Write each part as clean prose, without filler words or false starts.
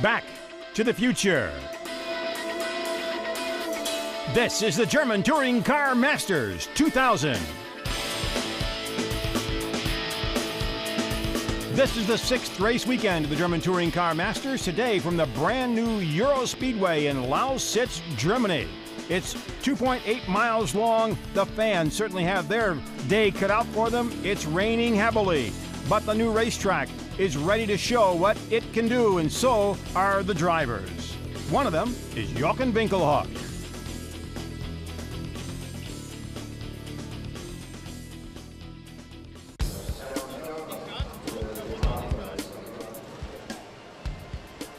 Back to the future. This is the German Touring Car Masters 2000. This is the 6th race weekend of the German Touring Car Masters, today from the brand new Euro Speedway in Lausitzring, Germany. It's 2.8 miles long. The fans certainly have their day cut out for them. It's raining heavily, but the new racetrack is ready to show what it can do, and so are the drivers. One of them is Jochen Winkelhock.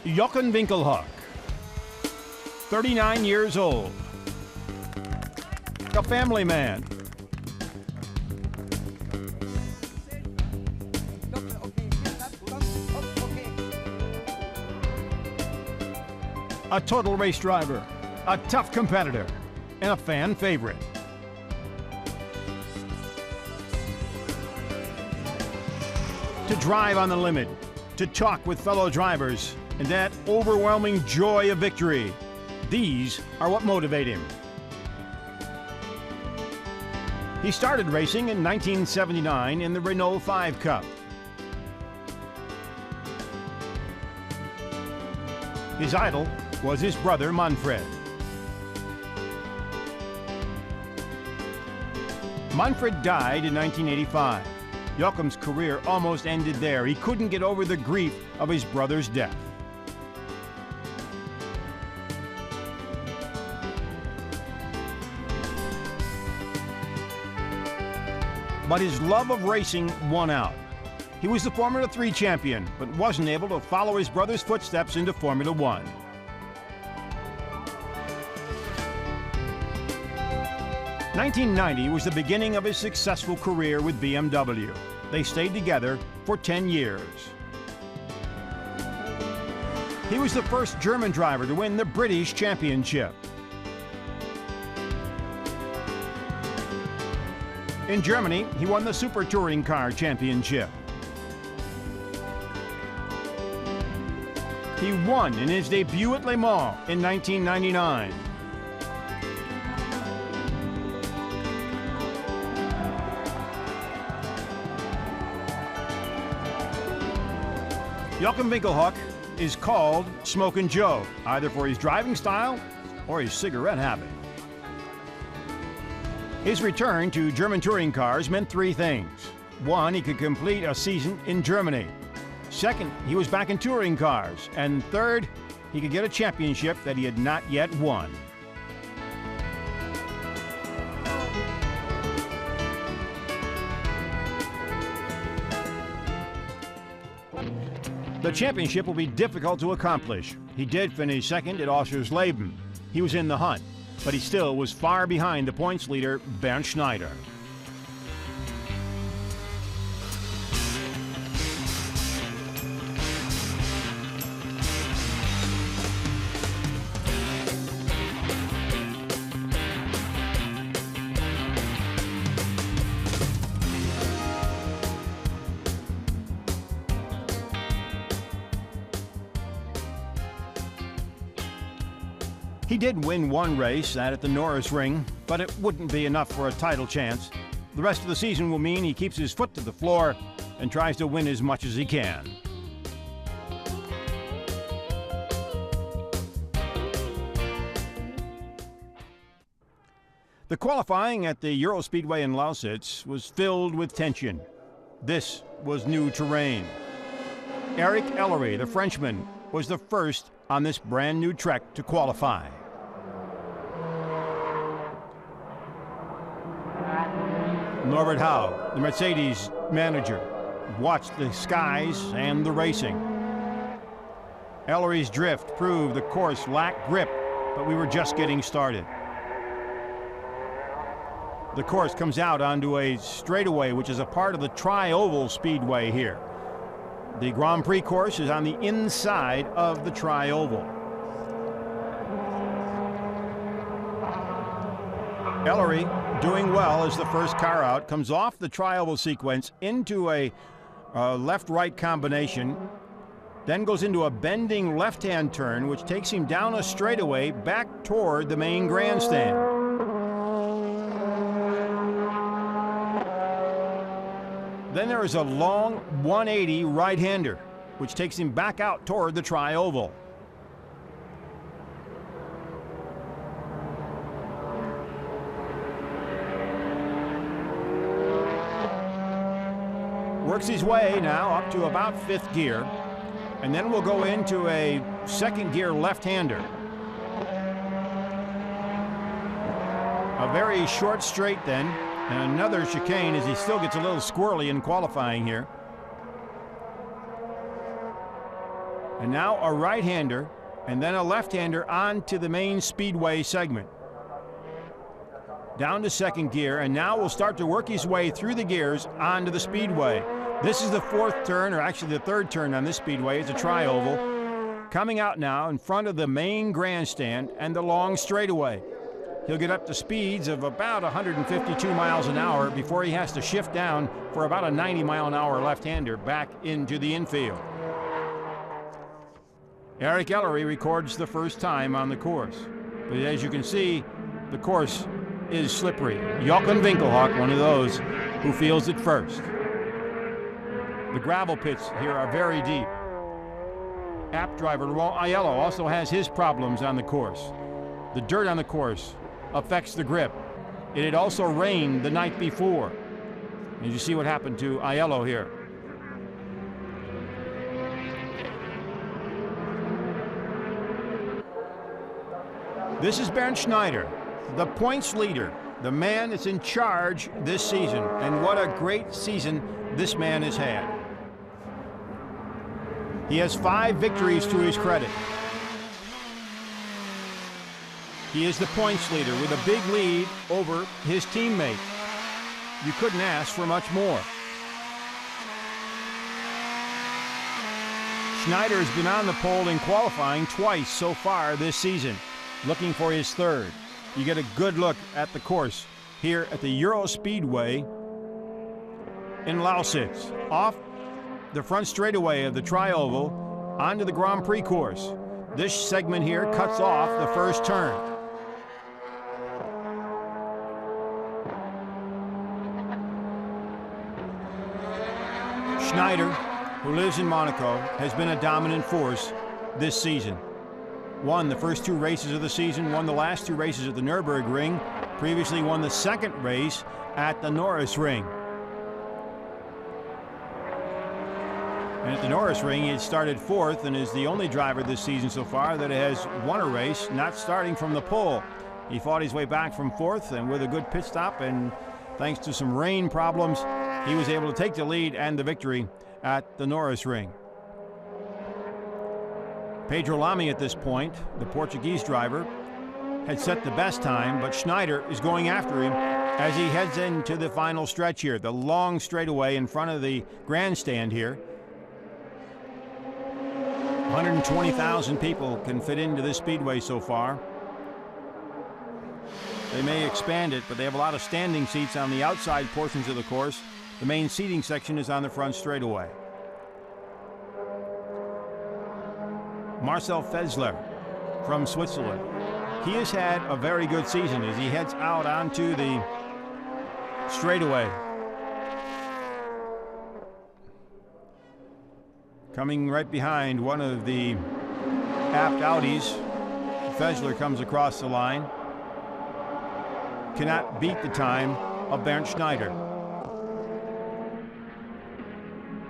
Jochen Winkelhock, 39 years old, a family man. A total race driver, a tough competitor, and a fan favorite. To drive on the limit, to talk with fellow drivers, and that overwhelming joy of victory. These are what motivate him. He started racing in 1979 in the Renault 5 Cup. His idol was his brother Manfred. Manfred died in 1985. Jochem's career almost ended there. He couldn't get over the grief of his brother's death. But his love of racing won out. He was the Formula 3 champion, but wasn't able to follow his brother's footsteps into Formula 1. '90 was the beginning of his successful career with BMW. They stayed together for 10 years. He was the first German driver to win the British Championship. In Germany, he won the Super Touring Car Championship. He won in his debut at Le Mans in 1999. Jochen Winkelhock is called Smokin' Joe, either for his driving style or his cigarette habit. His return to German touring cars meant three things. One, he could complete a season in Germany. Second, he was back in touring cars. And third, he could get a championship that he had not yet won. The championship will be difficult to accomplish. He did finish second at Oschersleben. He was in the hunt, but he still was far behind the points leader, Bernd Schneider. He did win one race, that at the Lausitzring, but it wouldn't be enough for a title chance. The rest of the season will mean he keeps his foot to the floor and tries to win as much as he can. The qualifying at the Euro Speedway in Lausitz was filled with tension. This was new terrain. Eric Ellery, the Frenchman, was the first on this brand new trek to qualify. Norbert Howe, the Mercedes manager, watched the skies and the racing. Ellery's drift proved the course lacked grip, but we were just getting started. The course comes out onto a straightaway, which is a part of the Tri-Oval Speedway here. The Grand Prix course is on the inside of the Tri-Oval. Ellery, doing well as the first car out, comes off the Tri-Oval sequence into a left-right combination then goes into a bending left-hand turn, which takes him down a straightaway back toward the main grandstand. Then there is a long 180 right-hander, which takes him back out toward the tri-oval. Works his way now up to about 5th gear, and then we'll go into a 2nd gear left-hander. A very short straight then, and another chicane as he still gets a little squirrely in qualifying here. And now a right-hander, and then a left-hander onto the main speedway segment. Down to 2nd gear, and now we'll start to work his way through the gears onto the speedway. This is the 4th turn, or actually the 3rd turn on this speedway. It's a tri-oval. Coming out now in front of the main grandstand and the long straightaway. He'll get up to speeds of about 152 miles an hour before he has to shift down for about a 90-mile-an-hour left-hander back into the infield. Eric Ellery records the first time on the course. But as you can see, the course is slippery. Jochen Winkelhock, one of those who feels it first. The gravel pits here are very deep. App driver Laurent Aiello also has his problems on the course. The dirt on the course affects the grip. It had also rained the night before. And you see what happened to Aiello here. This is Bernd Schneider, the points leader, the man that's in charge this season. And what a great season this man has had. He has 5 victories to his credit. He is the points leader with a big lead over his teammate. You couldn't ask for much more. Schneider has been on the pole in qualifying twice so far this season, looking for his 3rd. You get a good look at the course here at the Euro Speedway in Lausitz. Off the front straightaway of the tri-oval onto the Grand Prix course. This segment here cuts off the first turn. Schneider, who lives in Monaco, has been a dominant force this season. Won the first 2 races of the season, won the last 2 races at the Nürburgring, previously won the 2nd race at the Lausitzring. And at the Lausitzring, he had started 4th and is the only driver this season so far that has won a race not starting from the pole. He fought his way back from 4th, and with a good pit stop and thanks to some rain problems, he was able to take the lead and the victory at the Lausitzring. Pedro Lamy at this point, the Portuguese driver, had set the best time, but Schneider is going after him as he heads into the final stretch here, the long straightaway in front of the grandstand here. 120,000 people can fit into this speedway so far. They may expand it, but they have a lot of standing seats on the outside portions of the course. The main seating section is on the front straightaway. Marcel Fessler from Switzerland. He has had a very good season as he heads out onto the straightaway. Coming right behind one of the apt Audis, Fessler comes across the line. Cannot beat the time of Bernd Schneider.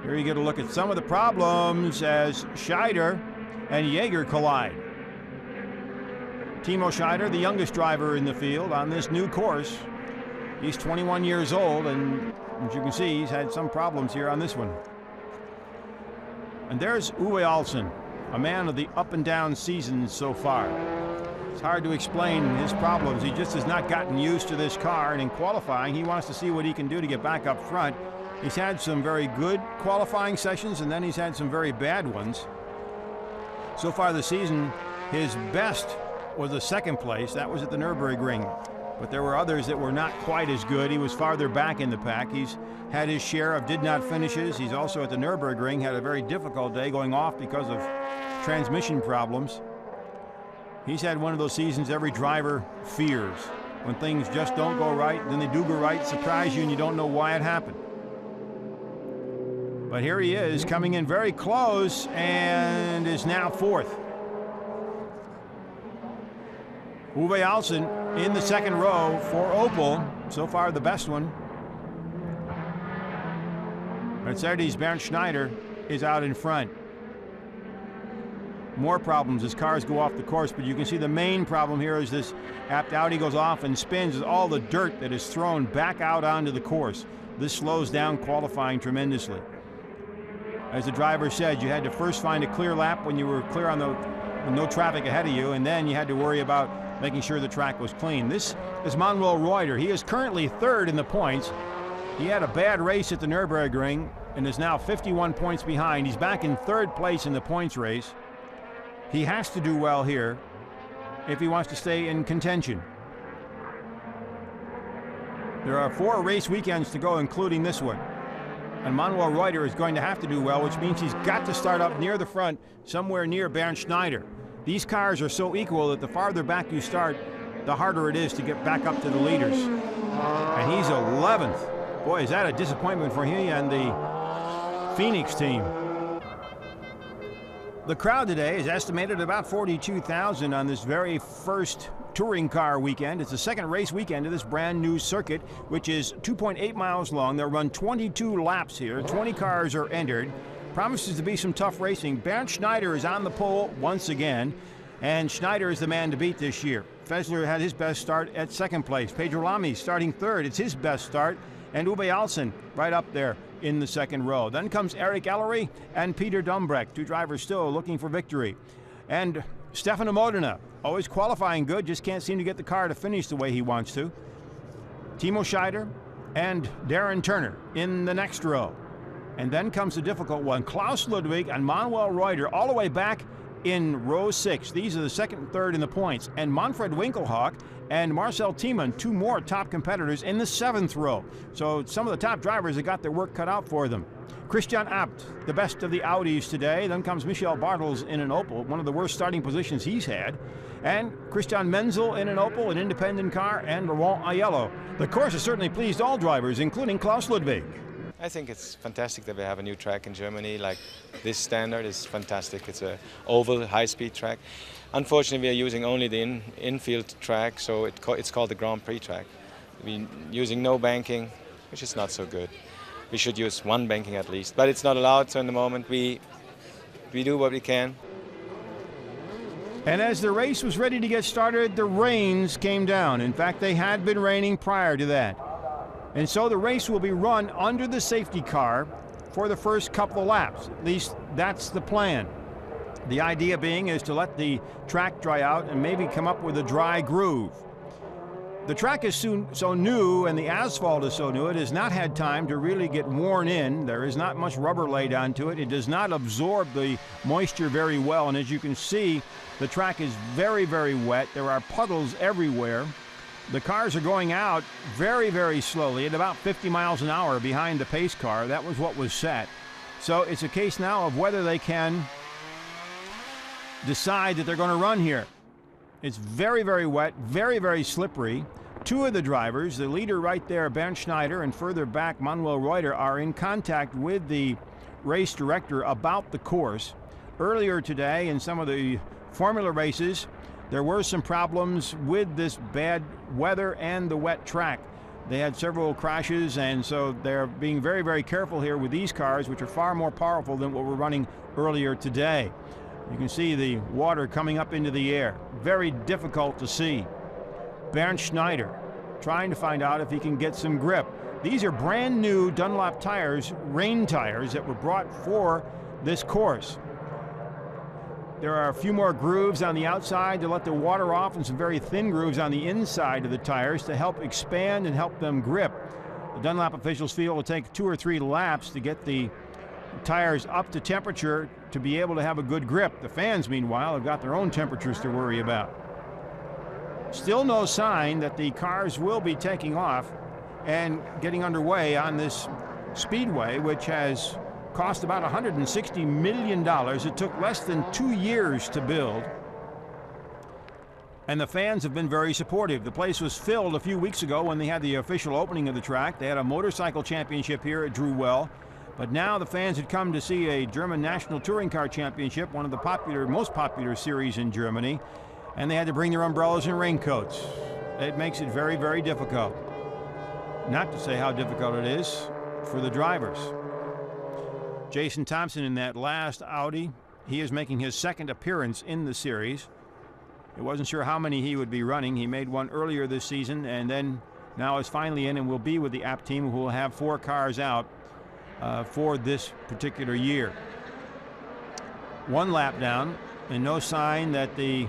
Here you get a look at some of the problems as Scheider and Jaeger collide. Timo Scheider, the youngest driver in the field on this new course. He's 21 years old, and as you can see, he's had some problems here on this one. And there's Uwe Alsen, a man of the up and down seasons so far. It's hard to explain his problems. He just has not gotten used to this car, and in qualifying, he wants to see what he can do to get back up front. He's had some very good qualifying sessions, and then he's had some very bad ones. So far this season, his best was the 2nd place. That was at the Nürburgring. but there were others that were not quite as good. He was farther back in the pack. He's had his share of did not finishes. He's also at the Nürburgring had a very difficult day going off because of transmission problems. He's had one of those seasons every driver fears. When things just don't go right, then they do go right, surprise you, and you don't know why it happened. But here he is, coming in very close, and is now fourth. Uwe Alsen in the second row for Opel, so far the best one. Mercedes' Bernd Schneider is out in front. More problems as cars go off the course, but you can see the main problem here is this apt Audi goes off and spins with all the dirt that is thrown back out onto the course. This slows down qualifying tremendously. As the driver said, you had to first find a clear lap when you were clear on with no traffic ahead of you, and then you had to worry about making sure the track was clean. This is Manuel Reuter. He is currently third in the points. He had a bad race at the Nürburgring and is now 51 points behind. He's back in third place in the points race. He has to do well here if he wants to stay in contention. There are 4 race weekends to go, including this one. And Manuel Reuter is going to have to do well, which means he's got to start up near the front, somewhere near Bernd Schneider. These cars are so equal that the farther back you start, the harder it is to get back up to the leaders. And he's 11th. Boy, is that a disappointment for he and the Phoenix team. The crowd today is estimated at about 42,000 on this very first touring car weekend. It's the second race weekend of this brand new circuit, which is 2.8 miles long. They'll run 22 laps here. 20 cars are entered. Promises to be some tough racing. Bernd Schneider is on the pole once again, and Schneider is the man to beat this year. Fessler had his best start at second place. Pedro Lamy starting third. It's his best start. And Uwe Alsen right up there in the second row. Then comes Eric Ellery and Peter Dumbrecht, 2 drivers still looking for victory. And Stefano Modena, always qualifying good, just can't seem to get the car to finish the way he wants to. Timo Scheider and Darren Turner in the next row. And then comes the difficult one, Klaus Ludwig and Manuel Reuter all the way back in row 6. These are the second and third in the points. And Manfred Winkelhock and Marcel Thiemann, 2 more top competitors in the 7th row. So some of the top drivers have got their work cut out for them. Christian Abt, the best of the Audis today. Then comes Michel Bartels in an Opel, one of the worst starting positions he's had. And Christian Menzel in an Opel, an independent car, and Laurent Aiello. The course has certainly pleased all drivers, including Klaus Ludwig. I think it's fantastic that we have a new track in Germany. Like this standard is fantastic. It's an oval, high-speed track. Unfortunately, we are using only the infield track, so it's called the Grand Prix track. We're using no banking, which is not so good. We should use 1 banking at least, but it's not allowed. So in the moment, we do what we can. And as the race was ready to get started, the rains came down. In fact, they had been raining prior to that. And so the race will be run under the safety car for the first couple of laps. At least that's the plan. The idea being is to let the track dry out and maybe come up with a dry groove. The track is so new and the asphalt is so new, it has not had time to really get worn in. There is not much rubber laid onto it. It does not absorb the moisture very well. And as you can see, the track is very, very wet. There are puddles everywhere. The cars are going out very, very slowly at about 50 miles an hour behind the pace car. That was what was set. So it's a case now of whether they can decide that they're going to run here. It's very, very wet, very, very slippery. 2 of the drivers, the leader right there, Bernd Schneider, and further back, Manuel Reuter, are in contact with the race director about the course. Earlier today, in some of the formula races, there were some problems with this bad weather and the wet track. They had several crashes, and so they're being very, very careful here with these cars, which are far more powerful than what we're running earlier today. You can see the water coming up into the air. Very difficult to see. Bernd Schneider trying to find out if he can get some grip. These are brand new Dunlop tires, rain tires, that were brought for this course. There are a few more grooves on the outside to let the water off, and some very thin grooves on the inside of the tires to help expand and help them grip. The Dunlop officials feel it will take 2 or 3 laps to get the tires up to temperature to be able to have a good grip. The fans, meanwhile, have got their own temperatures to worry about. Still no sign that the cars will be taking off and getting underway on this speedway, which has cost about $160 million. It took less than 2 years to build. And the fans have been very supportive. The place was filled a few weeks ago when they had the official opening of the track. They had a motorcycle championship here. It drew well. But now the fans had come to see a German National Touring Car Championship, one of the most popular series in Germany. And they had to bring their umbrellas and raincoats. It makes it very, very difficult. Not to say how difficult it is for the drivers. Jason Thompson in that last Audi, he is making his second appearance in the series. He wasn't sure how many he would be running. He made one earlier this season and then now is finally in and will be with the app team, who will have 4 cars out for this particular year. 1 lap down and no sign that the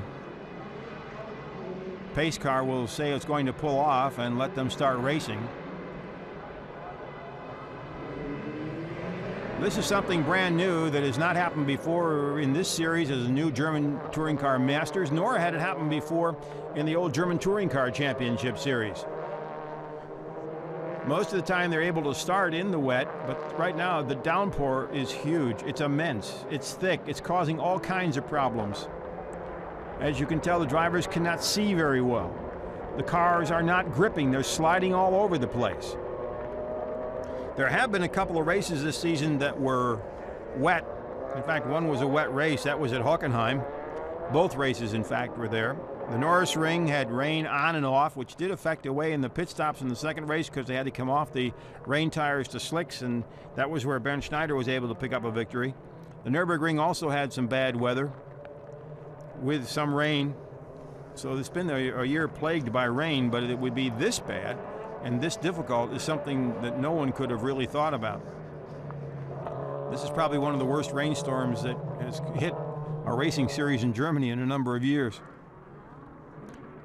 pace car will say it's going to pull off and let them start racing. This is something brand new that has not happened before in this series as a new German Touring Car Masters, nor had it happened before in the old German Touring Car Championship Series. Most of the time they're able to start in the wet, but right now the downpour is huge. It's immense. It's thick. It's causing all kinds of problems. As you can tell, the drivers cannot see very well. The cars are not gripping. They're sliding all over the place. There have been a couple of races this season that were wet. In fact, one was a wet race. That was at Hockenheim. Both races, in fact, were there. The Lausitzring had rain on and off, which did affect away in the pit stops in the second race because they had to come off the rain tires to slicks, and that was where Bernd Schneider was able to pick up a victory. The Nürburgring also had some bad weather with some rain. So it's been a year plagued by rain, but it would be this bad and this difficult is something that no one could have really thought about. This is probably one of the worst rainstorms that has hit a racing series in Germany in a number of years.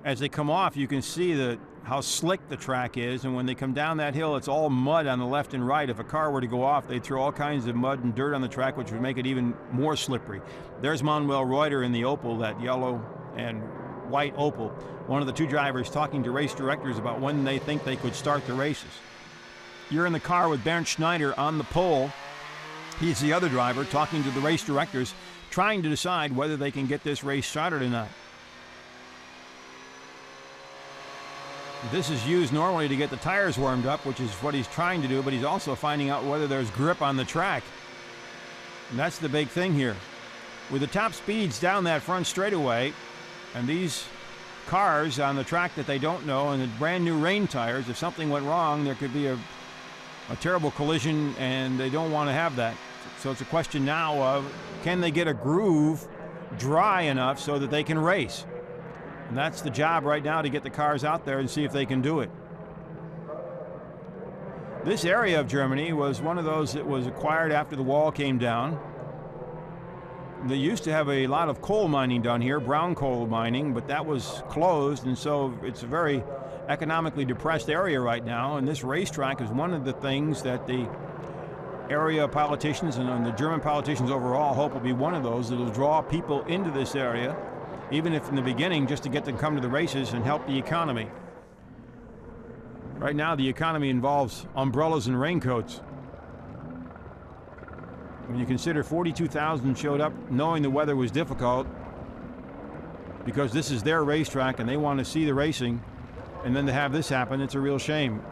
As they come off, you can see how slick the track is, and when they come down that hill, it's all mud on the left and right. If a car were to go off, they'd throw all kinds of mud and dirt on the track, which would make it even more slippery. There's Manuel Reuter in the Opel, that yellow and white Opel, one of the 2 drivers talking to race directors about when they think they could start the races. You're in the car with Bernd Schneider on the pole. He's the other driver talking to the race directors, trying to decide whether they can get this race started or not. This is used normally to get the tires warmed up, which is what he's trying to do, but he's also finding out whether there's grip on the track. And that's the big thing here. With the top speeds down that front straightaway, and these cars on the track that they don't know, and the brand new rain tires, if something went wrong, there could be a terrible collision, and they don't want to have that. So it's a question now of, can they get a groove dry enough so that they can race? And that's the job right now, to get the cars out there and see if they can do it. This area of Germany was one of those that was acquired after the wall came down. They used to have a lot of coal mining done here, brown coal mining, but that was closed, and so it's a very economically depressed area right now, and this racetrack is one of the things that the area politicians and the German politicians overall hope will be one of those that will draw people into this area, even if in the beginning just to get them to come to the races and help the economy. Right now the economy involves umbrellas and raincoats. When you consider 42,000 showed up knowing the weather was difficult because this is their racetrack and they want to see the racing, and then to have this happen, it's a real shame.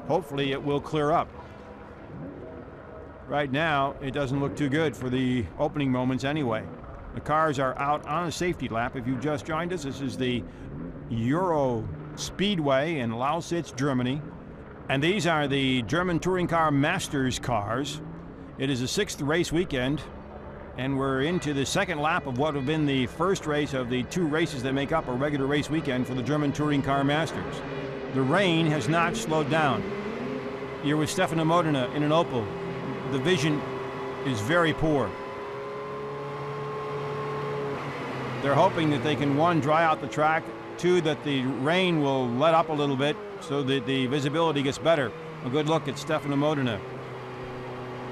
Hopefully it will clear up. Right now, it doesn't look too good for the opening moments anyway. The cars are out on a safety lap. If you've just joined us, this is the Euro Speedway in Lausitz, Germany. And these are the German Touring Car Masters cars. It is a 6th race weekend, and we're into the second lap of what have been the first race of the 2 races that make up a regular race weekend for the German Touring Car Masters. The rain has not slowed down. You're with Stefano Modena in an Opel. The vision is very poor. They're hoping that they can, 1, dry out the track, 2, that the rain will let up a little bit so that the visibility gets better. A good look at Stefano Modena.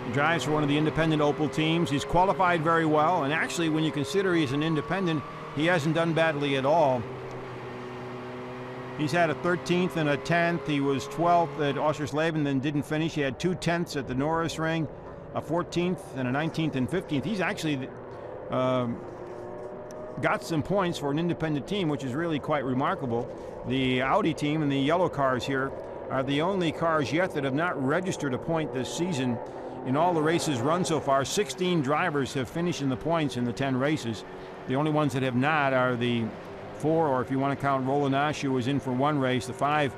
He drives for one of the independent Opel teams. He's qualified very well, and actually when you consider he's an independent, he hasn't done badly at all. He's had a 13th and a 10th. He was 12th at Lausitzring, then didn't finish. He had 2 10ths at the Lausitzring, a 14th and a 19th and 15th. He's actually got some points for an independent team, which is really quite remarkable. The Audi team and the yellow cars here are the only cars yet that have not registered a point this season. In all the races run so far, 16 drivers have finished in the points in the 10 races. The only ones that have not are the 4, or if you want to count Roland Nash, who was in for 1 race, the 5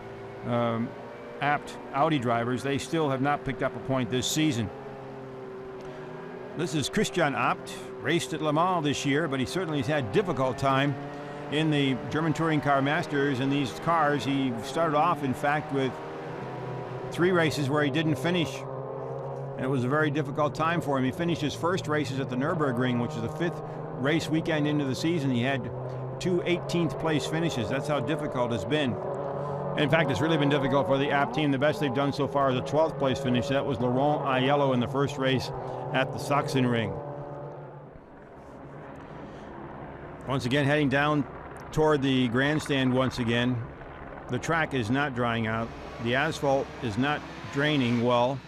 apt Audi drivers. They still have not picked up a point this season. This is Christian Abt, raced at Le Mans this year, but he certainly has had a difficult time in the German Touring Car Masters. In these cars, he started off, in fact, with 3 races where he didn't finish. And it was a very difficult time for him. He finished his first races at the Nürburgring, which is the 5th race weekend into the season. He had 2 18th place finishes. That's how difficult it's been. In fact, it's really been difficult for the Abt team. The best they've done so far is a 12th place finish. That was Laurent Aiello in the first race at the Lausitzring. Once again, heading down toward the grandstand once again. The track is not drying out. The asphalt is not draining well.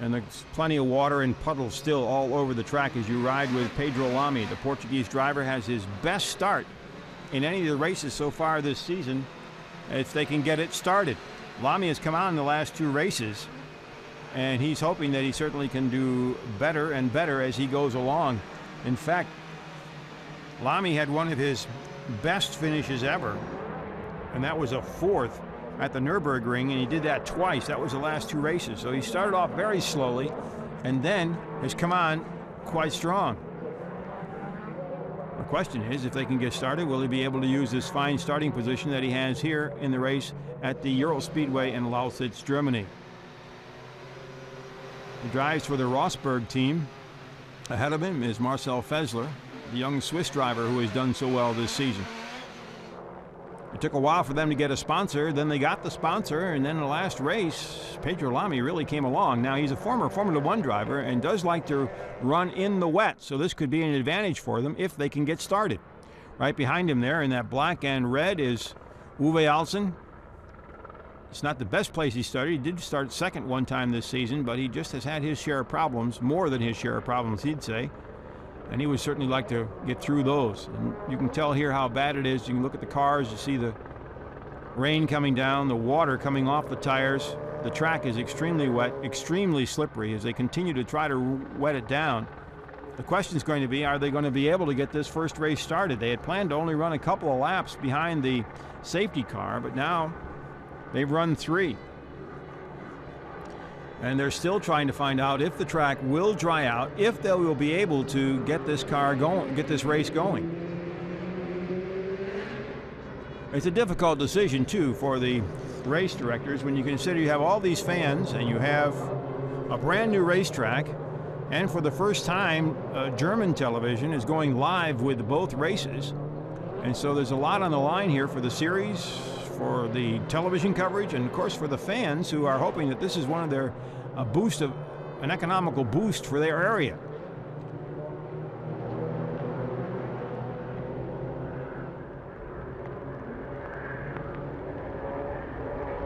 And there's plenty of water and puddles still all over the track as you ride with Pedro Lamy. The Portuguese driver has his best start in any of the races so far this season, if they can get it started. Lamy has come out in the last 2 races, and he's hoping that he certainly can do better and better as he goes along. In fact, Lamy had one of his best finishes ever, and that was a 4th at the Nürburgring, and he did that twice. That was the last 2 races. So he started off very slowly and then has come on quite strong. The question is, if they can get started, will he be able to use this fine starting position that he has here in the race at the Euro Speedway in Lausitz, Germany? He drives for the Rosberg team. Ahead of him is Marcel Fessler, the young Swiss driver who has done so well this season. It took a while for them to get a sponsor. Then they got the sponsor, and then in the last race, Pedro Lamy really came along. Now, he's a former Formula 1 driver and does like to run in the wet, so this could be an advantage for them if they can get started. Right behind him there in that black and red is Uwe Alsen. It's not the best place he started. He did start second one time this season, but he just has had his share of problems, more than his share of problems, he'd say. And he would certainly like to get through those. And you can tell here how bad it is. You can look at the cars, you see the rain coming down, the water coming off the tires. The track is extremely wet, extremely slippery as they continue to try to wet it down. The question is going to be, are they going to be able to get this first race started? They had planned to only run a couple of laps behind the safety car, but now they've run 3. And they're still trying to find out if the track will dry out, if they will be able to get this car going, get this race going. It's a difficult decision, too, for the race directors when you consider you have all these fans and you have a brand new racetrack, and for the first time, German television is going live with both races. And so there's a lot on the line here for the series, for the television coverage, and of course for the fans who are hoping that this is one of their an economical boost for their area.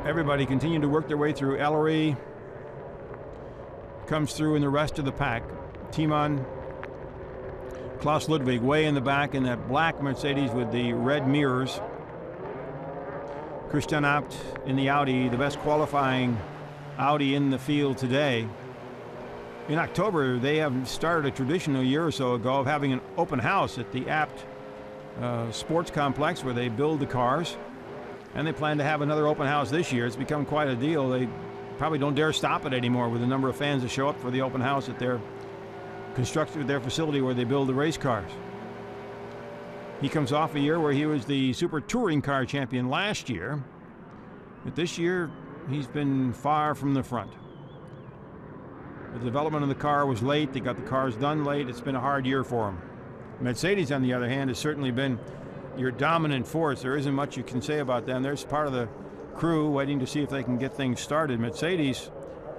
Everybody continue to work their way through. Ellery comes through in the rest of the pack. Timon, Klaus Ludwig way in the back in that black Mercedes with the red mirrors. Christian Abt in the Audi, the best qualifying Audi in the field today. In October, they have started a tradition a year or so ago of having an open house at the Abt sports complex where they build the cars. And they plan to have another open house this year. It's become quite a deal. They probably don't dare stop it anymore with the number of fans that show up for the open house at their facility where they build the race cars. He comes off a year where he was the Super Touring Car champion last year, but this year he's been far from the front. The development of the car was late. They got the cars done late. It's been a hard year for him. Mercedes, on the other hand, has certainly been your dominant force. There isn't much you can say about them. There's part of the crew waiting to see if they can get things started. Mercedes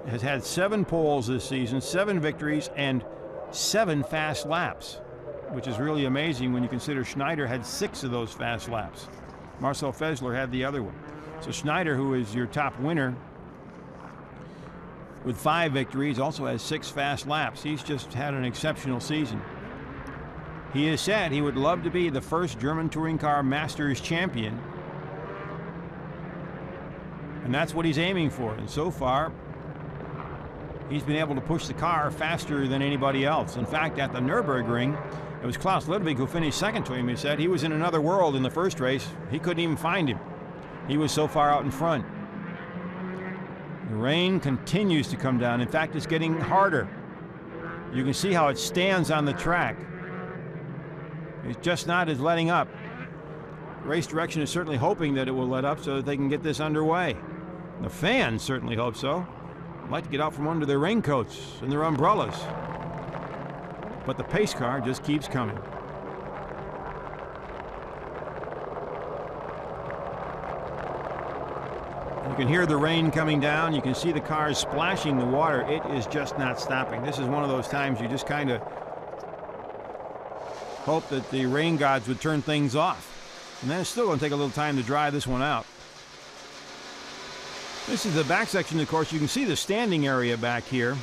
has had 7 poles this season, 7 victories, and 7 fast laps, which is really amazing when you consider Schneider had 6 of those fast laps. Marcel Fesler had the other one. So Schneider, who is your top winner with 5 victories, also has 6 fast laps. He's just had an exceptional season. He has said he would love to be the first German Touring Car Masters champion, and that's what he's aiming for. And so far, he's been able to push the car faster than anybody else. In fact, at the Nürburgring, it was Klaus Ludwig who finished second to him. He said he was in another world in the first race. He couldn't even find him. He was so far out in front. The rain continues to come down. In fact, it's getting harder. You can see how it stands on the track. It's just not as letting up. Race direction is certainly hoping that it will let up so that they can get this underway. The fans certainly hope so. I'd like to get out from under their raincoats and their umbrellas. But the pace car just keeps coming. You can hear the rain coming down. You can see the cars splashing the water. It is just not stopping. This is one of those times you just kind of hope that the rain gods would turn things off. And then it's still going to take a little time to dry this one out. This is the back section, of course. You can see the standing area back here.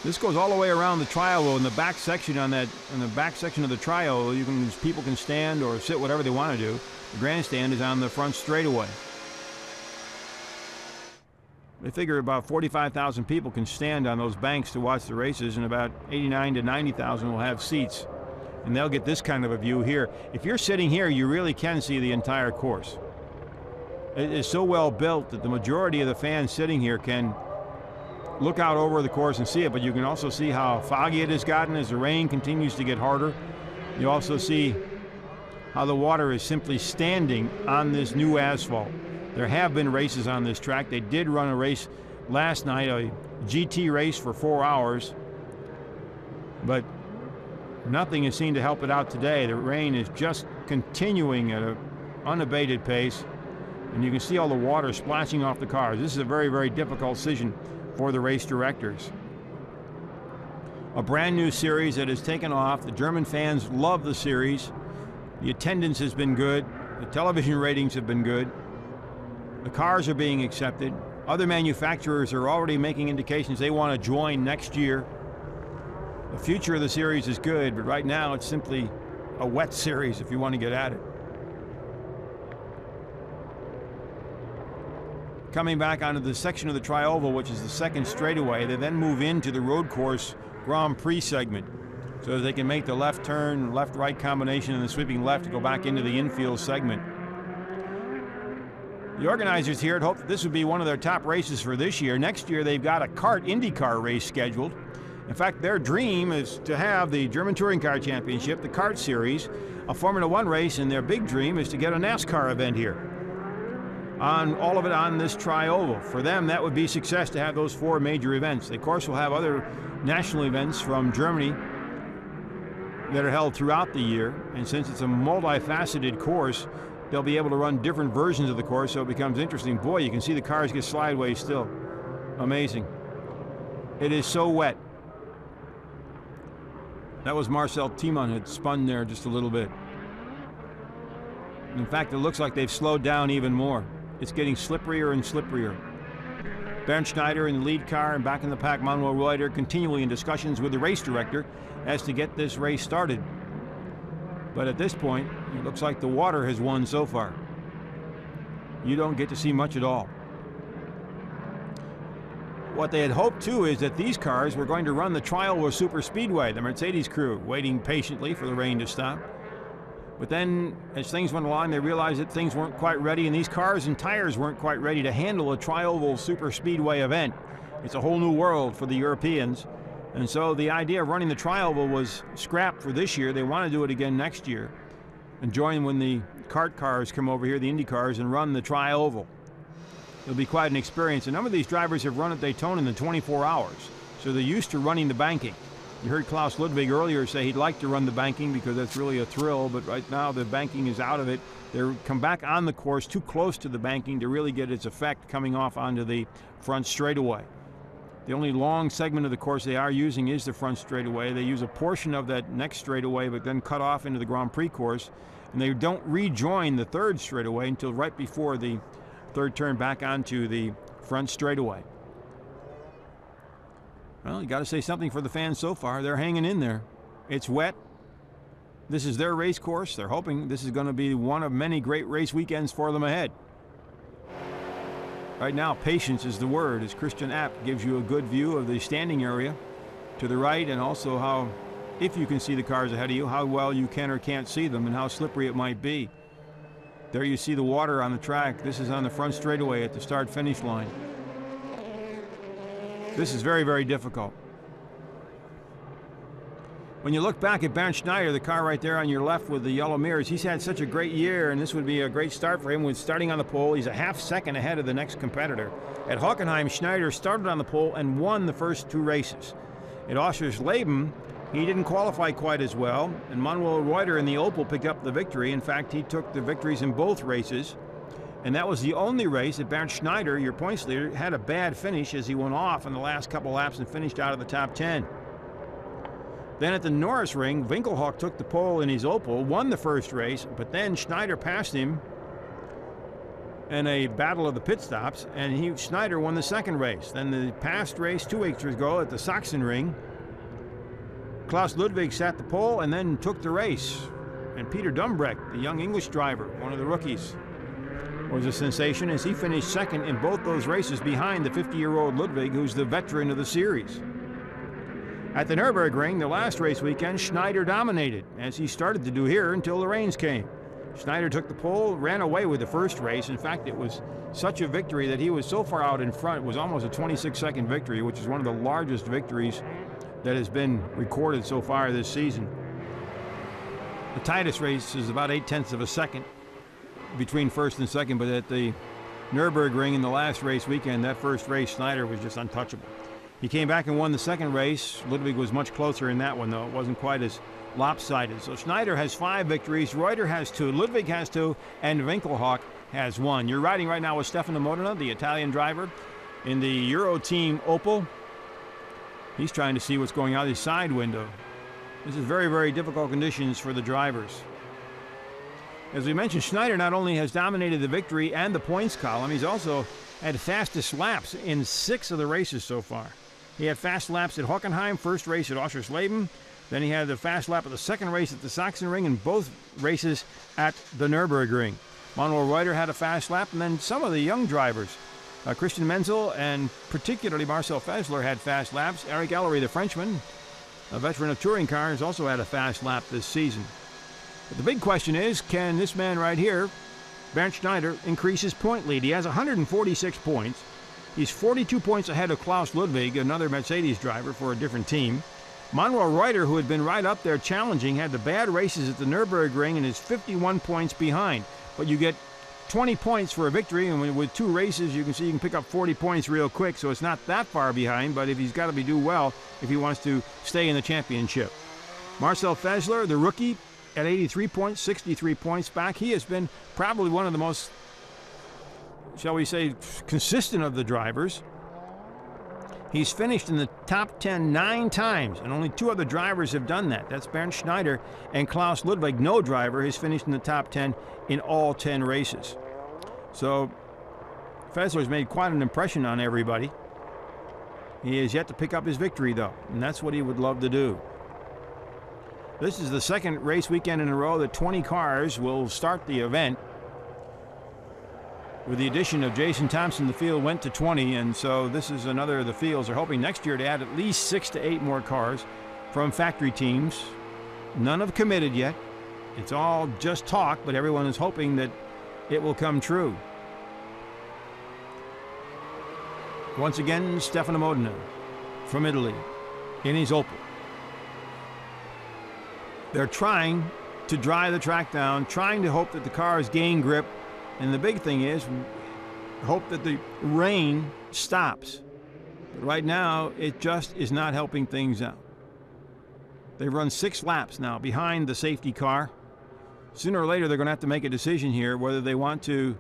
This goes all the way around the tri-oval. In the back section of the tri-oval, people can stand or sit, whatever they want to do. The grandstand is on the front straightaway. They figure about 45,000 people can stand on those banks to watch the races, and about 89 to 90,000 will have seats. And they'll get this kind of a view here. If you're sitting here, you really can see the entire course. It is so well built that the majority of the fans sitting here can look out over the course and see it, but you can also see how foggy it has gotten as the rain continues to get harder. You also see how the water is simply standing on this new asphalt. There have been races on this track. They did run a race last night, a GT race for 4 hours, but nothing is seen to help it out today. The rain is just continuing at an unabated pace, and you can see all the water splashing off the cars. This is a very, very difficult decision for the race directors. A brand new series that has taken off. The German fans love the series. The attendance has been good. The television ratings have been good. The cars are being accepted. Other manufacturers are already making indications they want to join next year. The future of the series is good, but right now it's simply a wet series if you want to get at it. Coming back onto the section of the tri-oval, which is the second straightaway, they then move into the road course Grand Prix segment so that they can make the left turn, left-right combination, and the sweeping left to go back into the infield segment. The organizers here had hoped that this would be one of their top races for this year. Next year, they've got a IndyCar race scheduled. In fact, their dream is to have the German Touring Car Championship, the kart series, a Formula One race, and their big dream is to get a NASCAR event here. All of it on this tri-oval. For them, that would be success to have those 4 major events. They, of course, will have other national events from Germany that are held throughout the year, and since it's a multifaceted course, they'll be able to run different versions of the course, so it becomes interesting. Boy, you can see the cars get slideways still. Amazing. It is so wet. That was Marcel Tiemann had spun there just a little bit. In fact, it looks like they've slowed down even more. It's getting slipperier and slipperier. Bernd Schneider in the lead car, and back in the pack, Manuel Reuter continually in discussions with the race director as to get this race started. But at this point, it looks like the water has won so far. You don't get to see much at all. What they had hoped, too, is that these cars were going to run the tri-oval super speedway, the Mercedes crew, waiting patiently for the rain to stop. But then, as things went along, they realized that things weren't quite ready, and these cars and tires weren't quite ready to handle a tri-oval super speedway event. It's a whole new world for the Europeans. And so the idea of running the tri-oval was scrapped for this year. They want to do it again next year and join when the kart cars come over here, the Indy cars, and run the tri-oval. It'll be quite an experience. A number of these drivers have run at Daytona in the 24 hours, so they're used to running the banking. You heard Klaus Ludwig earlier say he'd like to run the banking because that's really a thrill, but right now the banking is out of it. They're come back on the course too close to the banking to really get its effect coming off onto the front straightaway. The only long segment of the course they are using is the front straightaway. They use a portion of that next straightaway, but then cut off into the Grand Prix course, and they don't rejoin the third straightaway until right before the third turn back onto the front straightaway. Well, you got to say something for the fans so far. They're hanging in there. It's wet. This is their race course. They're hoping this is going to be one of many great race weekends for them ahead. Right now, patience is the word, as Christian Abt gives you a good view of the standing area to the right, and also how, if you can see the cars ahead of you, how well you can or can't see them and how slippery it might be. There you see the water on the track. This is on the front straightaway at the start-finish line. This is very, very difficult. When you look back at Bernd Schneider, the car right there on your left with the yellow mirrors, he's had such a great year, and this would be a great start for him with starting on the pole. He's a half second ahead of the next competitor. At Hockenheim, Schneider started on the pole and won the first 2 races. At Oschersleben, he didn't qualify quite as well, and Manuel Reuter in the Opel picked up the victory. In fact, he took the victories in both races, and that was the only race that Bernd Schneider, your points leader, had a bad finish as he went off in the last couple laps and finished out of the top 10. Then at the Norrisring, Winkelhock took the pole in his Opel, won the first race, but then Schneider passed him in a battle of the pit stops, and Schneider won the second race. Then the past race 2 weeks ago at the Sachsenring, Klaus Ludwig sat the pole and then took the race. And Peter Dumbrecht, the young English driver, one of the rookies, was a sensation as he finished second in both those races behind the 50-year-old Ludwig, who's the veteran of the series. At the Nürburgring, the last race weekend, Schneider dominated, as he started to do here until the rains came. Schneider took the pole, ran away with the first race. In fact, it was such a victory that he was so far out in front. It was almost a 26-second victory, which is one of the largest victories that has been recorded so far this season. The tightest race is about 0.8 of a second between first and second, but at the Nürburgring in the last race weekend, that first race, Schneider was just untouchable. He came back and won the second race. Ludwig was much closer in that one, though. It wasn't quite as lopsided. So Schneider has 5 victories, Reuter has 2, Ludwig has 2, and Winkelhock has 1. You're riding right now with Stefano Modena, the Italian driver, in the Euro Team Opel. He's trying to see what's going out his side window. This is very, very difficult conditions for the drivers. As we mentioned, Schneider not only has dominated the victory and the points column, he's also had fastest laps in 6 of the races so far. He had fast laps at Hockenheim, first race at Oschersleben. Then he had the fast lap of the second race at the Sachsenring, and both races at the Nürburgring. Manuel Reuter had a fast lap, and then some of the young drivers, Christian Menzel and particularly Marcel Fessler, had fast laps. Eric Ellery, the Frenchman, a veteran of touring cars, also had a fast lap this season. But the big question is, can this man right here, Bernd Schneider, increase his point lead? He has 146 points. He's 42 points ahead of Klaus Ludwig, another Mercedes driver for a different team. Manuel Reuter, who had been right up there challenging, had the bad races at the Nürburgring and is 51 points behind. But you get 20 points for a victory, and with 2 races, you can see you can pick up 40 points real quick, so it's not that far behind, but if he's got to do well if he wants to stay in the championship. Marcel Fessler, the rookie, at 83 points, 63 points back. He has been probably one of the most, shall we say, consistent of the drivers. He's finished in the top 10 9 times, and only 2 other drivers have done that. That's Bernd Schneider and Klaus Ludwig. No driver has finished in the top 10 in all 10 races. So Fessler's made quite an impression on everybody. He has yet to pick up his victory, though, and that's what he would love to do. This is the second race weekend in a row that 20 cars will start the event. With the addition of Jason Thompson, the field went to 20, and so this is another of the fields. They're hoping next year to add at least 6 to 8 more cars from factory teams. None have committed yet. It's all just talk, but everyone is hoping that it will come true. Once again, Stefano Modena from Italy in his Opel. They're trying to dry the track down, trying to hope that the cars gain grip, and the big thing is hope that the rain stops. But right now, it just is not helping things out. They've run 6 laps now behind the safety car. Sooner or later, they're going to have to make a decision here whether they want to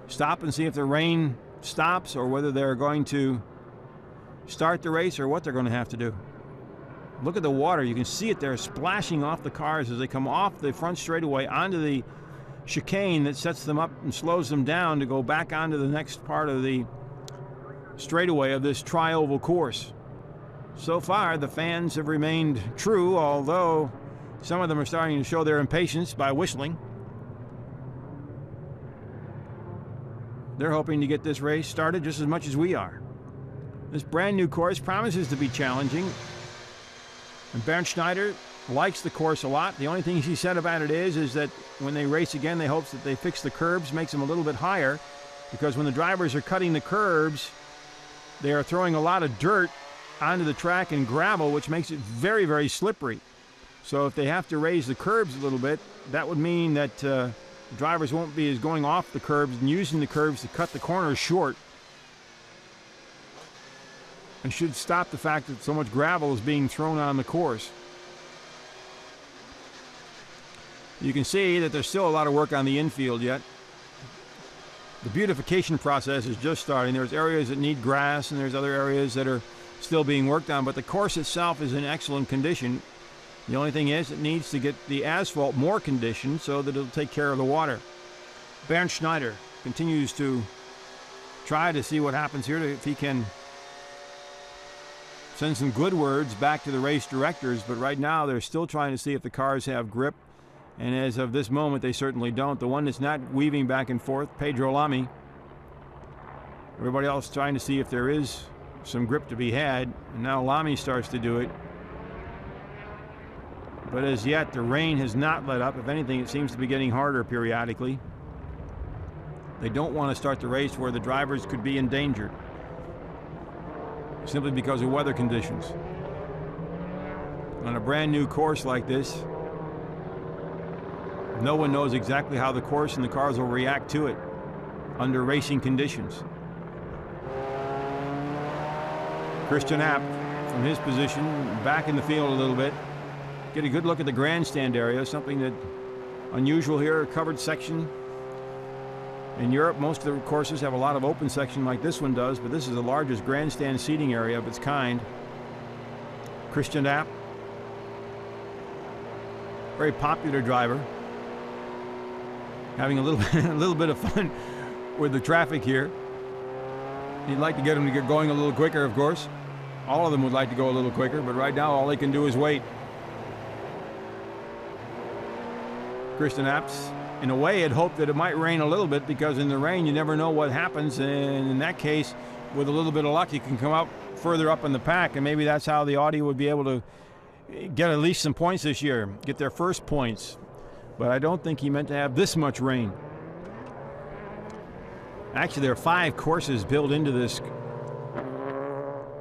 stop and see if the rain stops or whether they're going to start the race or what they're going to have to do. Look at the water. You can see it there splashing off the cars as they come off the front straightaway onto the chicane that sets them up and slows them down to go back onto the next part of the straightaway of this tri-oval course. So far, the fans have remained true, although some of them are starting to show their impatience by whistling. They're hoping to get this race started just as much as we are. This brand new course promises to be challenging, and Bernd Schneider likes the course a lot. The only thing he said about it is that when they race again, they hope that they fix the curbs, makes them a little bit higher, because when the drivers are cutting the curbs, they are throwing a lot of dirt onto the track and gravel, which makes it very, very slippery. So if they have to raise the curbs a little bit, that would mean that drivers won't be as going off the curbs and using the curbs to cut the corners short, and should stop the fact that so much gravel is being thrown on the course. You can see that there's still a lot of work on the infield yet. The beautification process is just starting. There's areas that need grass and there's other areas that are still being worked on, but the course itself is in excellent condition. The only thing is it needs to get the asphalt more conditioned so that it'll take care of the water. Bernd Schneider continues to try to see what happens here, if he can send some good words back to the race directors, but right now they're still trying to see if the cars have grip, and as of this moment they certainly don't. The one that's not weaving back and forth, Pedro Lamy. Everybody else trying to see if there is some grip to be had, and now Lamy starts to do it. But as yet, the rain has not let up. If anything, it seems to be getting harder periodically. They don't want to start the race where the drivers could be endangered, simply because of weather conditions. On a brand new course like this, no one knows exactly how the course and the cars will react to it under racing conditions. Christian Abt, from his position, back in the field a little bit. Get a good look at the grandstand area, something that unusual here, a covered section. In Europe, most of the courses have a lot of open section like this one does, but this is the largest grandstand seating area of its kind. Christian Abt, very popular driver, having a little bit of fun with the traffic here. He'd like to get him to get going a little quicker, of course. All of them would like to go a little quicker, but right now all they can do is wait. Christian Abt, in a way, had hoped that it might rain a little bit, because in the rain you never know what happens, and in that case, with a little bit of luck, you can come out further up in the pack, and maybe that's how the Audi would be able to get at least some points this year, get their first points. But I don't think he meant to have this much rain. Actually, there are 5 courses built into this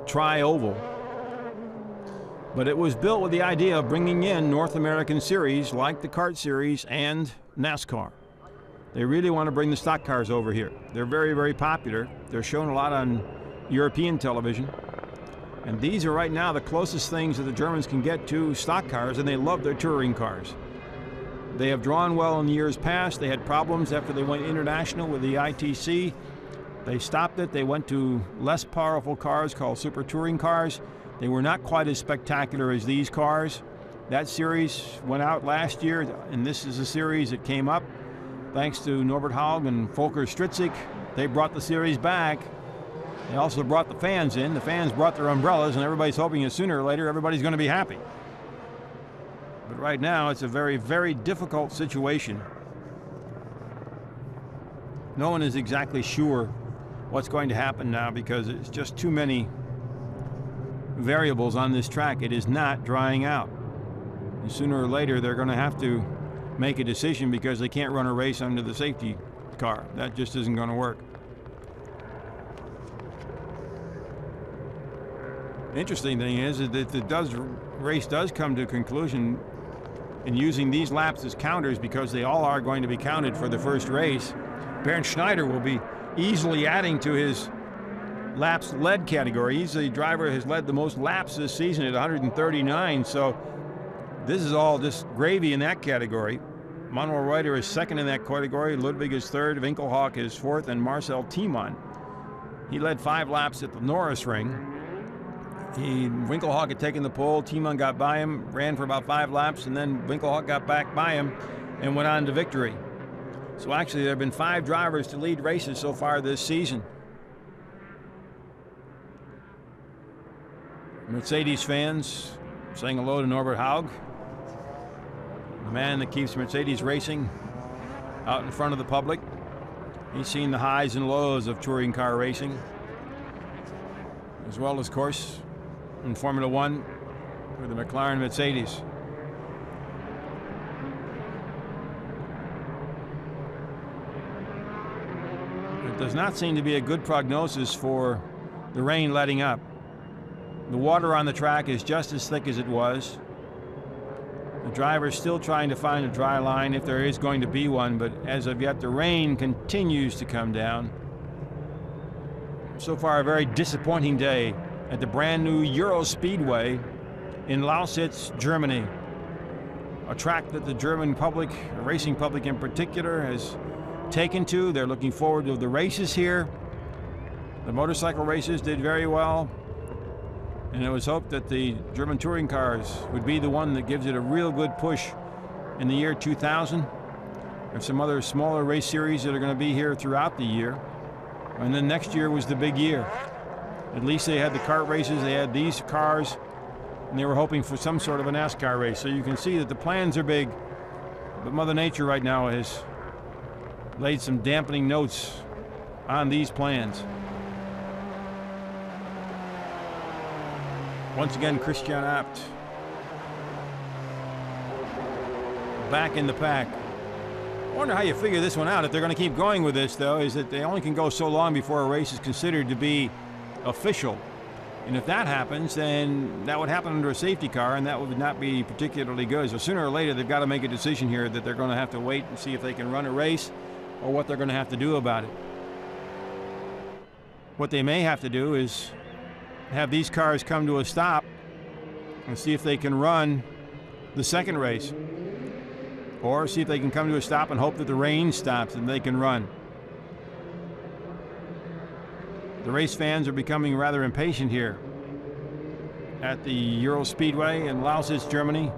tri-oval, but it was built with the idea of bringing in North American series like the kart series and NASCAR. They really want to bring the stock cars over here. They're very, very popular. They're shown a lot on European television, and these are right now the closest things that the Germans can get to stock cars, and they love their touring cars. They have drawn well in years past. They had problems after they went international with the ITC. They stopped it. They went to less powerful cars called super touring cars. They were not quite as spectacular as these cars. That series went out last year, and this is a series that came up thanks to Norbert Haug and Volker Stritzik. They brought the series back. They also brought the fans in. The fans brought their umbrellas, and everybody's hoping that sooner or later everybody's going to be happy. But right now it's a very, very difficult situation. No one is exactly sure what's going to happen now, because it's just too many variables on this track. It is not drying out. And sooner or later they're going to have to make a decision, because they can't run a race under the safety car. That just isn't going to work. Interesting thing is that if the race does come to a conclusion in using these laps as counters, because they all are going to be counted for the first race, Bernd Schneider will be easily adding to his laps led category. He's the driver who has led the most laps this season at 139, so this is all just gravy in that category. Manuel Reuter is second in that category, Ludwig is third, Winkelhock is fourth, and Marcel Thiemann. He led 5 laps at the Lausitzring. Winkelhock had taken the pole. Timon got by him, ran for about 5 laps, and then Winkelhock got back by him and went on to victory. So actually, there have been 5 drivers to lead races so far this season. Mercedes fans saying hello to Norbert Haug, the man that keeps Mercedes racing out in front of the public. He's seen the highs and lows of touring car racing, as well as, of course, in Formula One with the McLaren Mercedes. It does not seem to be a good prognosis for the rain letting up. The water on the track is just as thick as it was. The driver's still trying to find a dry line if there is going to be one, but as of yet, the rain continues to come down. So far, a very disappointing day at the brand new Euro Speedway in Lausitz, Germany. A track that the German public, the racing public in particular, has taken to. They're looking forward to the races here. The motorcycle races did very well. And it was hoped that the German touring cars would be the one that gives it a real good push in the year 2000. There's some other smaller race series that are going to be here throughout the year. And then next year was the big year. At least they had the kart races, they had these cars, and they were hoping for some sort of a NASCAR race. So you can see that the plans are big, but Mother Nature right now has laid some dampening notes on these plans. Once again, Christian Abt back in the pack. I wonder how you figure this one out. If they're going to keep going with this, though, is that they only can go so long before a race is considered to be official. And if that happens, then that would happen under a safety car, and that would not be particularly good. So sooner or later, they've got to make a decision here that they're going to have to wait and see if they can run a race or what they're going to have to do about it. What they may have to do is have these cars come to a stop and see if they can run the second race, or see if they can come to a stop and hope that the rain stops and they can run. The race fans are becoming rather impatient here at the Euro Speedway in Lausitz, Germany.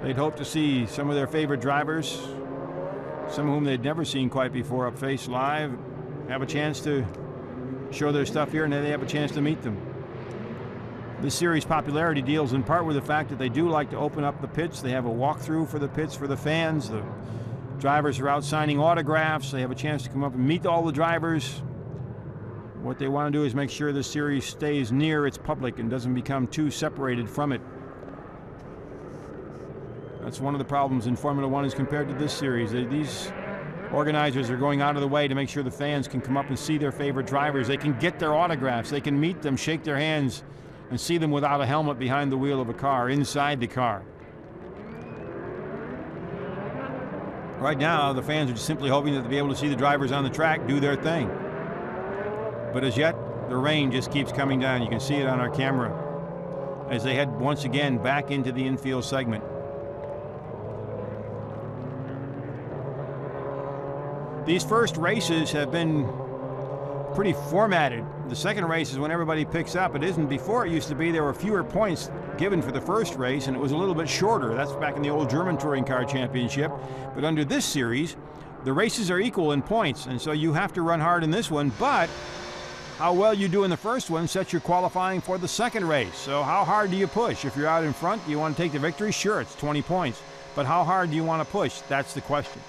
They'd hope to see some of their favorite drivers, some of whom they'd never seen quite before up face live, have a chance to show their stuff here, and then they have a chance to meet them. This series' popularity deals in part with the fact that they do like to open up the pits. They have a walkthrough for the pits for the fans. The drivers are out signing autographs. They have a chance to come up and meet all the drivers. What they want to do is make sure this series stays near its public and doesn't become too separated from it. That's one of the problems in Formula One as compared to this series. These organizers are going out of the way to make sure the fans can come up and see their favorite drivers. They can get their autographs. They can meet them, shake their hands, and see them without a helmet behind the wheel of a car, inside the car. Right now, the fans are just simply hoping that they'll be able to see the drivers on the track do their thing. But as yet, the rain just keeps coming down. You can see it on our camera as they head once again back into the infield segment. These first races have been pretty formatted. The second race is when everybody picks up. It isn't before. It used to be there were fewer points given for the first race, and it was a little bit shorter. That's back in the old German Touring Car Championship. But under this series, the races are equal in points, and so you have to run hard in this one, but how well you do in the first one sets your qualifying for the second race. So how hard do you push? If you're out in front, do you want to take the victory? Sure, it's 20 points. But how hard do you want to push? That's the question.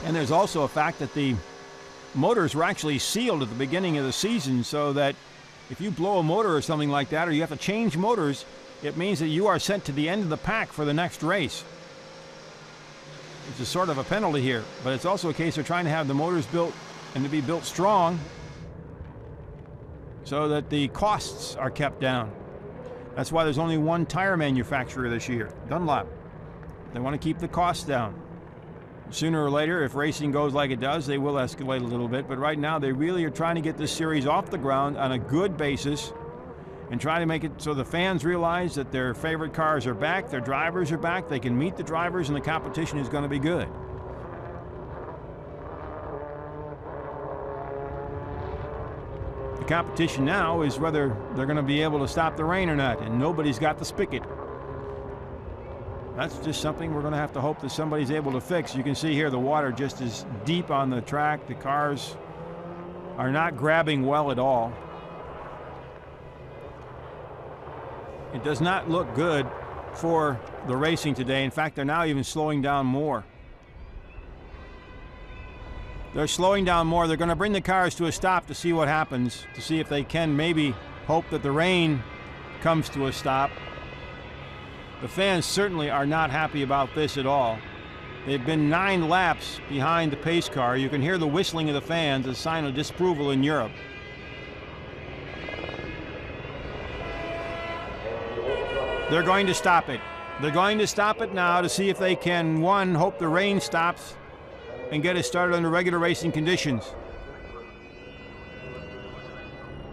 And there's also a fact that the motors were actually sealed at the beginning of the season, so that if you blow a motor or something like that, or you have to change motors, it means that you are sent to the end of the pack for the next race. It's a sort of a penalty here, but it's also a case of trying to have the motors built and to be built strong so that the costs are kept down. That's why there's only one tire manufacturer this year, Dunlop. They want to keep the costs down. Sooner or later, if racing goes like it does, they will escalate a little bit. But right now, they really are trying to get this series off the ground on a good basis and try to make it so the fans realize that their favorite cars are back, their drivers are back, they can meet the drivers, and the competition is going to be good. competition now is whether they're going to be able to stop the rain or not, and nobody's got the spigot. That's just something we're going to have to hope that somebody's able to fix. You can see here the water just is deep on the track. The cars are not grabbing well at all. It does not look good for the racing today. In fact, they're now even slowing down more. They're slowing down more. They're going to bring the cars to a stop to see what happens, to see if they can maybe hope that the rain comes to a stop. The fans certainly are not happy about this at all. They've been 9 laps behind the pace car. You can hear the whistling of the fans, a sign of disapproval in Europe. They're going to stop it. They're going to stop it now to see if they can, one, hope the rain stops and get it started under regular racing conditions.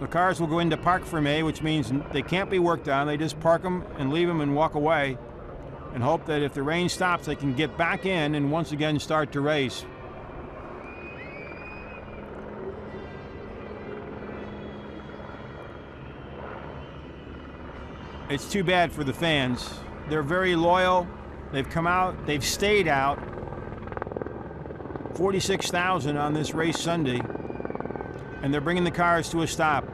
The cars will go into parc fermé, which means they can't be worked on. They just park them and leave them and walk away and hope that if the rain stops, they can get back in and once again start to race. It's too bad for the fans. They're very loyal. They've come out, they've stayed out. 46,000 on this race Sunday, and they're bringing the cars to a stop.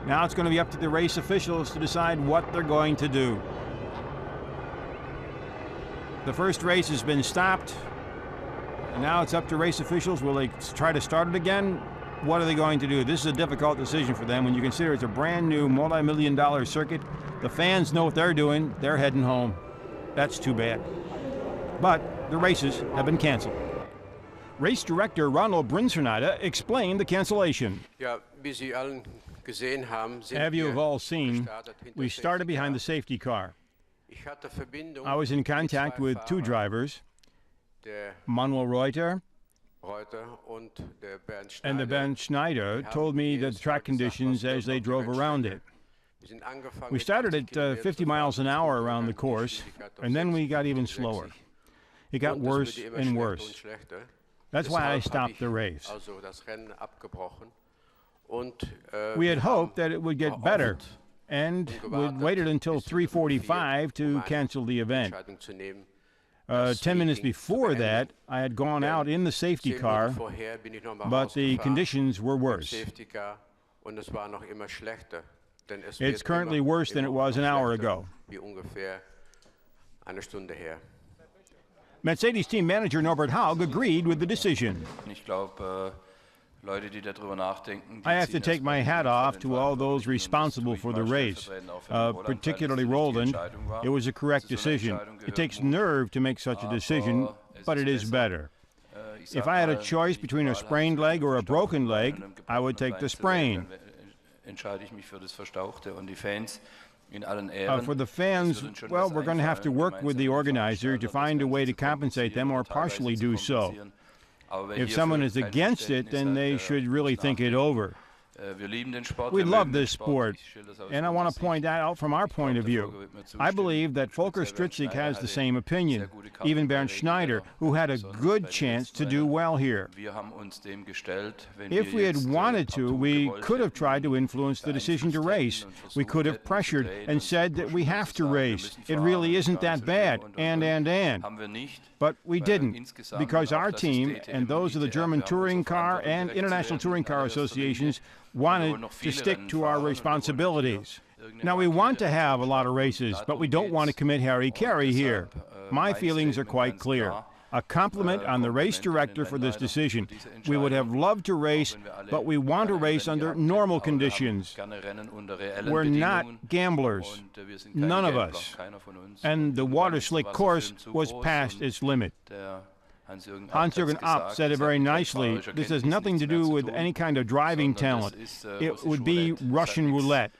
Now it's going to be up to the race officials to decide what they're going to do. The first race has been stopped, and now it's up to race officials. Will they try to start it again? What are they going to do? This is a difficult decision for them when you consider it's a brand new multi-million-dollar circuit. The fans know what they're doing. They're heading home. That's too bad. But the races have been canceled. Race director Ronald Brinsernada explained the cancellation. Have you have all seen, we started behind the safety car. I was in contact with 2 drivers, Manuel Reuter and the Bernd Schneider told me the track conditions as they drove around it. We started at 50 miles an hour around the course, and then we got even slower. It got worse and worse. That's why I stopped the race. We had hoped that it would get better and we'd waited until 3:45 to cancel the event. 10 minutes before that, I had gone out in the safety car, but the conditions were worse. It's currently worse than it was an hour ago. Mercedes team manager Norbert Haug agreed with the decision. I have to take my hat off to all those responsible for the race, particularly Roland. It was a correct decision. It takes nerve to make such a decision, but it is better. If I had a choice between a sprained leg or a broken leg, I would take the sprain. For the fans, well, we're going to have to work with the organizer to find a way to compensate them or partially do so. If someone is against it, then they should really think it over. We love this sport, and I want to point that out from our point of view. I believe that Volker Stritzek has the same opinion, even Bernd Schneider, who had a good chance to do well here. If we had wanted to, we could have tried to influence the decision to race. We could have pressured and said that we have to race. It really isn't that bad, and. But we didn't, because our team and those of the German Touring Car and International Touring Car Associations wanted to stick to our responsibilities. Now, we want to have a lot of races, but we don't want to commit hara-kiri here. My feelings are quite clear. A compliment on the race director for this decision. We would have loved to race, but we want to race under normal conditions. We're not gamblers, none of us. And the water slick course was past its limit. Hans-Jürgen Opp said it very nicely. This has nothing to do with any kind of driving talent. It would be Russian roulette.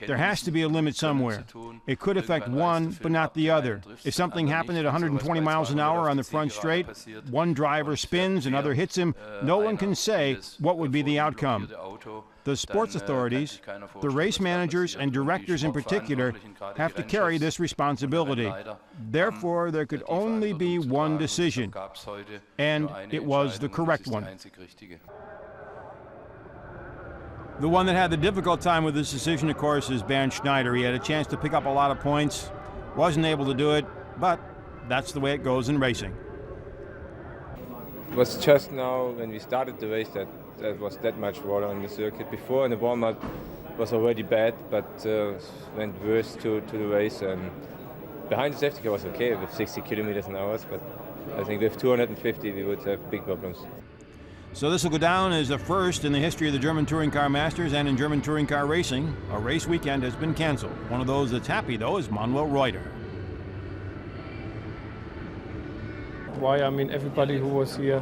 There has to be a limit somewhere. It could affect one, but not the other. If something happened at 120 miles an hour on the front straight, one driver spins, another hits him, no one can say what would be the outcome. The sports authorities, the race managers and directors in particular, have to carry this responsibility. Therefore, there could only be one decision, and it was the correct one. The one that had the difficult time with this decision, of course, is Bernd Schneider. He had a chance to pick up a lot of points, wasn't able to do it, but that's the way it goes in racing. It was just now when we started the race that there was that much water on the circuit. Before in the warm-up was already bad, but went worse to the race. And behind the safety car was okay with 60 kilometers an hour, but I think with 250 we would have big problems. So this will go down as the first in the history of the German Touring Car Masters and in German touring car racing. A race weekend has been canceled. One of those that's happy, though, is Manuel Reuter. Why? I mean, everybody who was here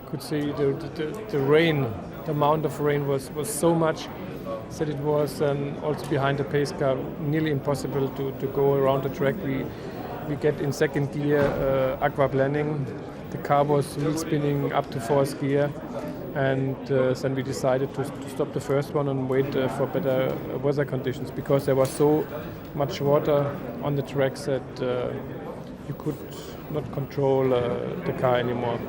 could see the rain, the amount of rain was so much that it was also behind the pace car nearly impossible to go around the track. We get in second gear aquaplaning. The car was wheel spinning up to fourth gear, and then we decided to stop the first one and wait for better weather conditions, because there was so much water on the tracks that you could not control the car anymore.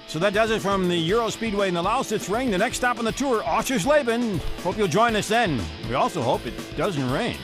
So that does it from the Euro Speedway in the Lausitzring. The next stop on the tour, Oschersleben. Hope you'll join us then. We also hope it doesn't rain.